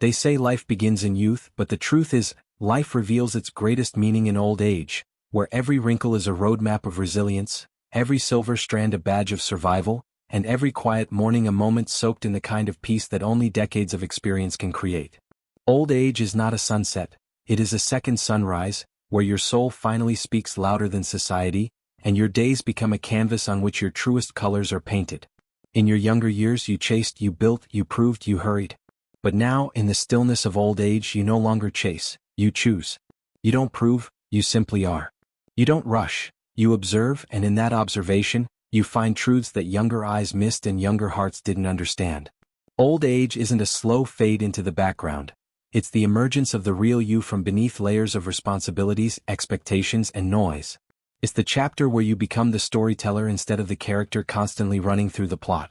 They say life begins in youth, but the truth is, life reveals its greatest meaning in old age, where every wrinkle is a roadmap of resilience, every silver strand a badge of survival, and every quiet morning a moment soaked in the kind of peace that only decades of experience can create. Old age is not a sunset, it is a second sunrise, where your soul finally speaks louder than society, and your days become a canvas on which your truest colors are painted. In your younger years you chased, you built, you proved, you hurried. But now, in the stillness of old age, you no longer chase, you choose. You don't prove, you simply are. You don't rush, you observe, and in that observation, you find truths that younger eyes missed and younger hearts didn't understand. Old age isn't a slow fade into the background. It's the emergence of the real you from beneath layers of responsibilities, expectations, and noise. It's the chapter where you become the storyteller instead of the character constantly running through the plot.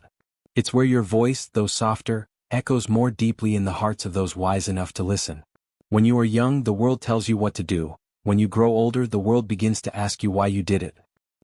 It's where your voice, though softer, echoes more deeply in the hearts of those wise enough to listen. When you are young, the world tells you what to do. When you grow older, the world begins to ask you why you did it.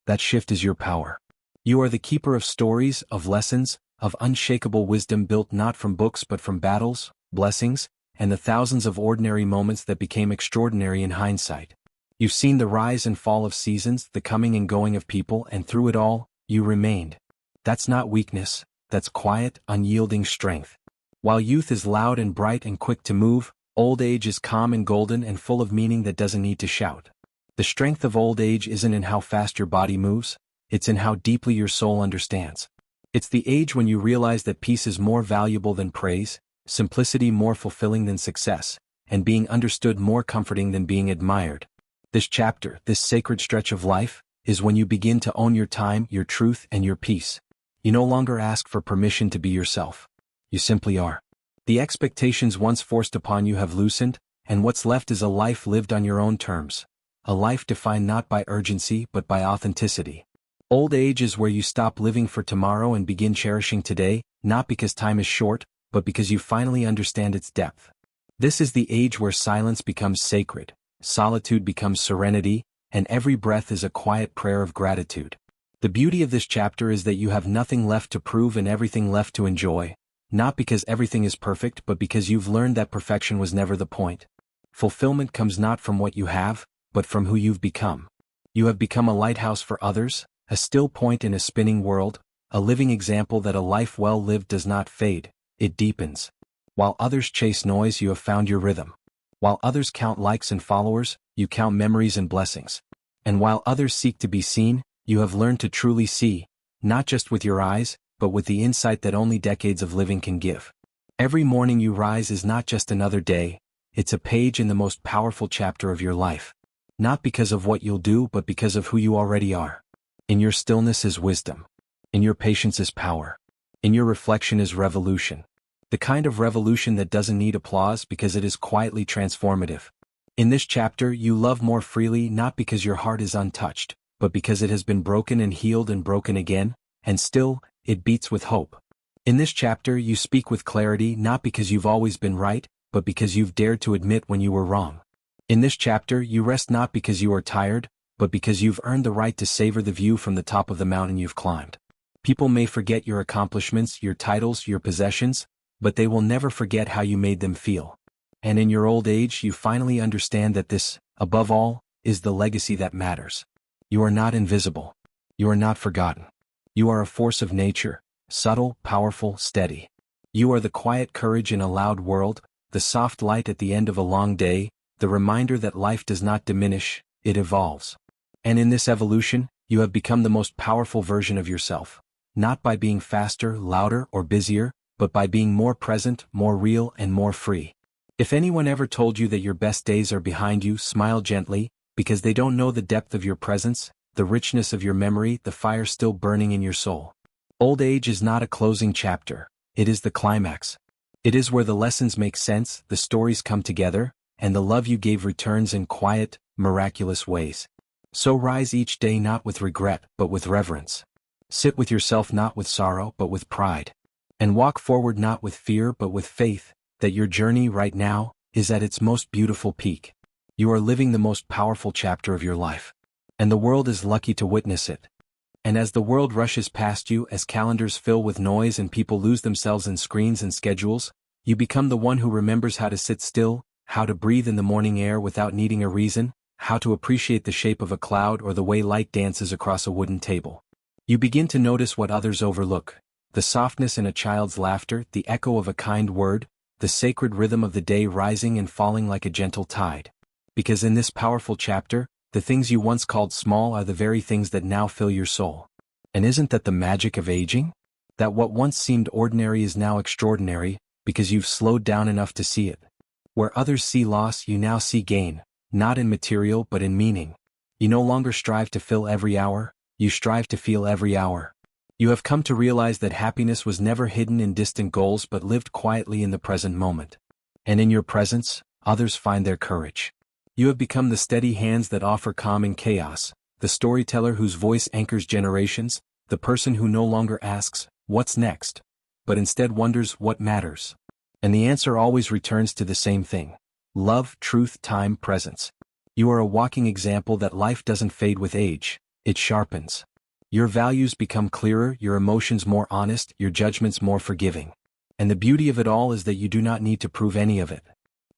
That shift is your power. You are the keeper of stories, of lessons, of unshakable wisdom built not from books but from battles, blessings, and the thousands of ordinary moments that became extraordinary in hindsight. You've seen the rise and fall of seasons, the coming and going of people, and through it all, you remained. That's not weakness, that's quiet, unyielding strength. While youth is loud and bright and quick to move, old age is calm and golden and full of meaning that doesn't need to shout. The strength of old age isn't in how fast your body moves, it's in how deeply your soul understands. It's the age when you realize that peace is more valuable than praise, simplicity more fulfilling than success, and being understood more comforting than being admired. This chapter, this sacred stretch of life, is when you begin to own your time, your truth, and your peace. You no longer ask for permission to be yourself. You simply are. The expectations once forced upon you have loosened, and what's left is a life lived on your own terms. A life defined not by urgency but by authenticity. Old age is where you stop living for tomorrow and begin cherishing today, not because time is short, but because you finally understand its depth. This is the age where silence becomes sacred, solitude becomes serenity, and every breath is a quiet prayer of gratitude. The beauty of this chapter is that you have nothing left to prove and everything left to enjoy, not because everything is perfect but because you've learned that perfection was never the point. Fulfillment comes not from what you have, but from who you've become. You have become a lighthouse for others, a still point in a spinning world, a living example that a life well lived does not fade, it deepens. While others chase noise, you have found your rhythm. While others count likes and followers, you count memories and blessings. And while others seek to be seen, you have learned to truly see, not just with your eyes, but with the insight that only decades of living can give. Every morning you rise is not just another day, it's a page in the most powerful chapter of your life. Not because of what you'll do but because of who you already are. In your stillness is wisdom. In your patience is power. In your reflection is revolution. The kind of revolution that doesn't need applause because it is quietly transformative. In this chapter you love more freely not because your heart is untouched, but because it has been broken and healed and broken again, and still, it beats with hope. In this chapter you speak with clarity not because you've always been right, but because you've dared to admit when you were wrong. In this chapter you rest not because you are tired, but because you've earned the right to savor the view from the top of the mountain you've climbed. People may forget your accomplishments, your titles, your possessions, but they will never forget how you made them feel. And in your old age you finally understand that this, above all, is the legacy that matters. You are not invisible. You are not forgotten. You are a force of nature, subtle, powerful, steady. You are the quiet courage in a loud world, the soft light at the end of a long day, the reminder that life does not diminish, it evolves. And in this evolution, you have become the most powerful version of yourself, not by being faster, louder, or busier, but by being more present, more real, and more free. If anyone ever told you that your best days are behind you, smile gently, because they don't know the depth of your presence, the richness of your memory, the fire still burning in your soul. Old age is not a closing chapter, it is the climax. It is where the lessons make sense, the stories come together, and the love you gave returns in quiet, miraculous ways. So rise each day not with regret, but with reverence. Sit with yourself not with sorrow, but with pride. And walk forward not with fear, but with faith, that your journey right now is at its most beautiful peak. You are living the most powerful chapter of your life. And the world is lucky to witness it. And as the world rushes past you, as calendars fill with noise and people lose themselves in screens and schedules, You become the one who remembers how to sit still, how to breathe in the morning air without needing a reason, how to appreciate the shape of a cloud or the way light dances across a wooden table. You begin to notice what others overlook: the softness in a child's laughter, the echo of a kind word, the sacred rhythm of the day rising and falling like a gentle tide. Because in this powerful chapter, the things you once called small are the very things that now fill your soul. And isn't that the magic of aging? That what once seemed ordinary is now extraordinary, because you've slowed down enough to see it. Where others see loss, you now see gain, not in material but in meaning. You no longer strive to fill every hour, you strive to feel every hour. You have come to realize that happiness was never hidden in distant goals but lived quietly in the present moment. And in your presence, others find their courage. You have become the steady hands that offer calm in chaos, the storyteller whose voice anchors generations, the person who no longer asks, "What's next?" but instead wonders what matters. And the answer always returns to the same thing: love, truth, time, presence. You are a walking example that life doesn't fade with age, it sharpens. Your values become clearer, your emotions more honest, your judgments more forgiving. And the beauty of it all is that you do not need to prove any of it.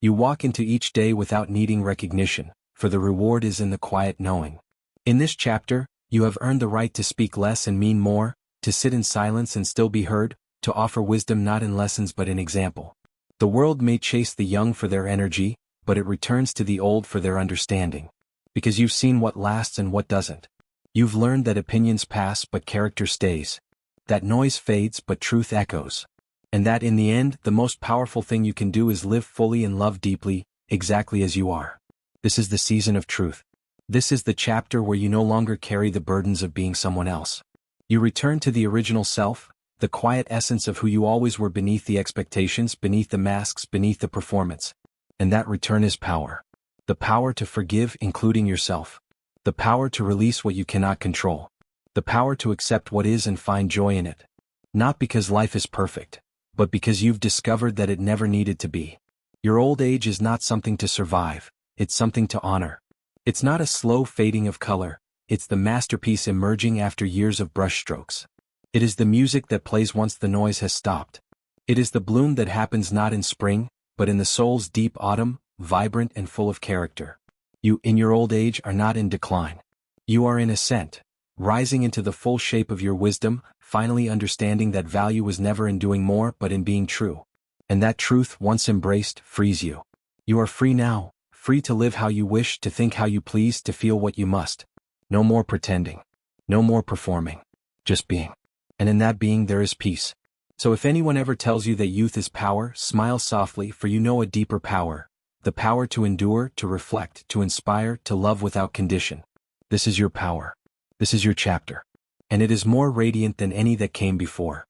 You walk into each day without needing recognition, for the reward is in the quiet knowing. In this chapter, you have earned the right to speak less and mean more, to sit in silence and still be heard, to offer wisdom not in lessons but in example. The world may chase the young for their energy, but it returns to the old for their understanding. Because you've seen what lasts and what doesn't. You've learned that opinions pass but character stays. That noise fades but truth echoes. And that in the end, the most powerful thing you can do is live fully and love deeply, exactly as you are. This is the season of truth. This is the chapter where you no longer carry the burdens of being someone else. You return to the original self, the quiet essence of who you always were, beneath the expectations, beneath the masks, beneath the performance. And that return is power. The power to forgive, including yourself. The power to release what you cannot control. The power to accept what is and find joy in it. Not because life is perfect, but because you've discovered that it never needed to be. Your old age is not something to survive, it's something to honor. It's not a slow fading of color, it's the masterpiece emerging after years of brushstrokes. It is the music that plays once the noise has stopped. It is the bloom that happens not in spring, but in the soul's deep autumn, vibrant and full of character. You, in your old age, are not in decline. You are in ascent, rising into the full shape of your wisdom, finally understanding that value was never in doing more but in being true. And that truth, once embraced, frees you. You are free now, free to live how you wish, to think how you please, to feel what you must. No more pretending. No more performing. Just being. And in that being there is peace. So if anyone ever tells you that youth is power, smile softly, for you know a deeper power. The power to endure, to reflect, to inspire, to love without condition. This is your power. This is your chapter. And it is more radiant than any that came before.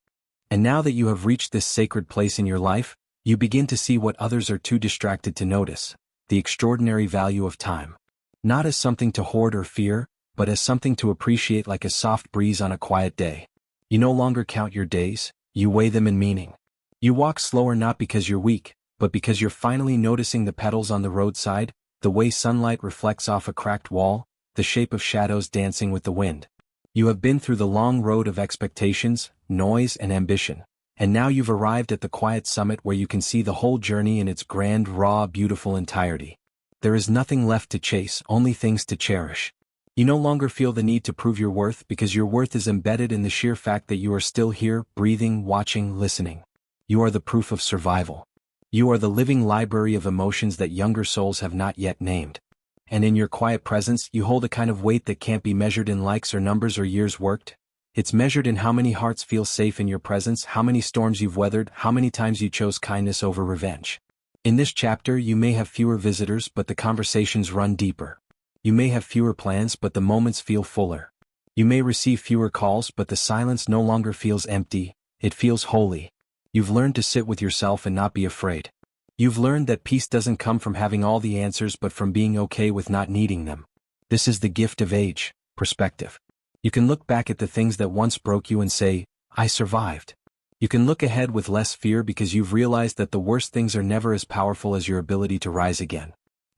And now that you have reached this sacred place in your life, you begin to see what others are too distracted to notice: the extraordinary value of time. Not as something to hoard or fear, but as something to appreciate, like a soft breeze on a quiet day. You no longer count your days, you weigh them in meaning. You walk slower not because you're weak, but because you're finally noticing the petals on the roadside, the way sunlight reflects off a cracked wall, the shape of shadows dancing with the wind. You have been through the long road of expectations, noise and ambition, and now you've arrived at the quiet summit where you can see the whole journey in its grand, raw, beautiful entirety. There is nothing left to chase, only things to cherish. You no longer feel the need to prove your worth, because your worth is embedded in the sheer fact that you are still here, breathing, watching, listening. You are the proof of survival. You are the living library of emotions that younger souls have not yet named. And in your quiet presence, you hold a kind of weight that can't be measured in likes or numbers or years worked. It's measured in how many hearts feel safe in your presence, how many storms you've weathered, how many times you chose kindness over revenge. In this chapter, you may have fewer visitors, but the conversations run deeper. You may have fewer plans, but the moments feel fuller. You may receive fewer calls, but the silence no longer feels empty, it feels holy. You've learned to sit with yourself and not be afraid. You've learned that peace doesn't come from having all the answers but from being okay with not needing them. This is the gift of age, perspective. You can look back at the things that once broke you and say, "I survived." You can look ahead with less fear because you've realized that the worst things are never as powerful as your ability to rise again.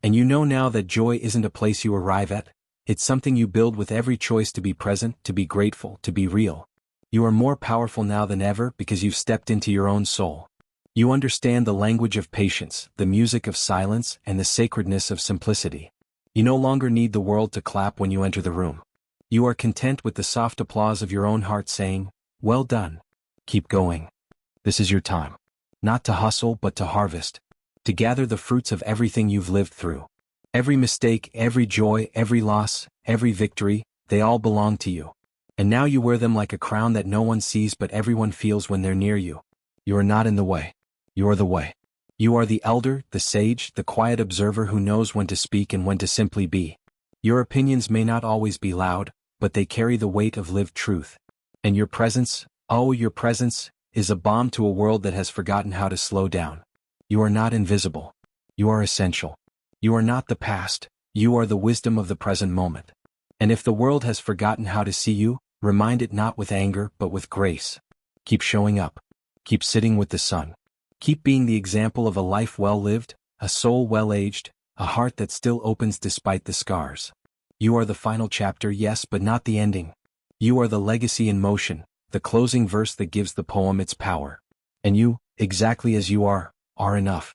And you know now that joy isn't a place you arrive at, it's something you build with every choice to be present, to be grateful, to be real. You are more powerful now than ever because you've stepped into your own soul. You understand the language of patience, the music of silence, and the sacredness of simplicity. You no longer need the world to clap when you enter the room. You are content with the soft applause of your own heart saying, "Well done. Keep going. This is your time. Not to hustle but to harvest. To gather the fruits of everything you've lived through. Every mistake, every joy, every loss, every victory, they all belong to you. And now you wear them like a crown that no one sees but everyone feels when they're near you. You are not in the way. You are the way. You are the elder, the sage, the quiet observer who knows when to speak and when to simply be. Your opinions may not always be loud, but they carry the weight of lived truth. And your presence, oh, your presence, is a balm to a world that has forgotten how to slow down. You are not invisible. You are essential. You are not the past. You are the wisdom of the present moment. And if the world has forgotten how to see you, remind it not with anger but with grace. Keep showing up. Keep sitting with the sun. Keep being the example of a life well lived, a soul well aged, a heart that still opens despite the scars. You are the final chapter, yes, but not the ending. You are the legacy in motion, the closing verse that gives the poem its power. And you, exactly as you are enough.